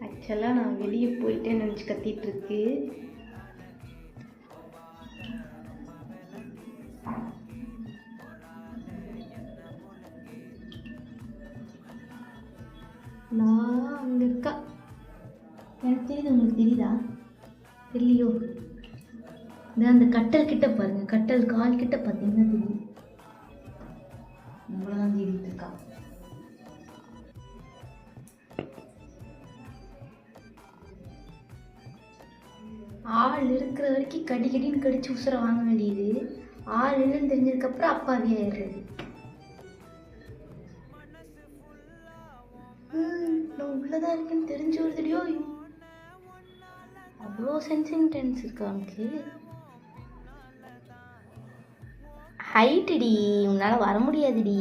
ஆக்சுவலாக நான் வெளியே போயிட்டேன்னு நினச்சி கத்திட்டு இருக்கு. நான் அங்கே இருக்கா எனக்கு தெரியுது. உங்களுக்கு தெரியுதா? இல்லையோ? அந்த கட்டல் கிட்ட பாருங்க, கட்டல் கால் கிட்ட பார்த்தீங்கன்னா தெரியும். நம்மளதான் தேடிட்டு இருக்கா. ஆள் இருக்கிற வரைக்கும் கடிக்கடின்னு கடிச்சு உசுரை வாங்க வேண்டியது. ஆள் இல்லைன்னு தெரிஞ்சதுக்கப்புறம் அப்பாவி ஆயிடுறது. நான் உள்ளதான் இருக்கேன்னு தெரிஞ்சு வருதுடியோ. அவ்வளோ சென்சிங் டென்ஸ் இருக்கா அவனுக்கு. ஹைட்டுடி, உன்னால் வர முடியாதுடி.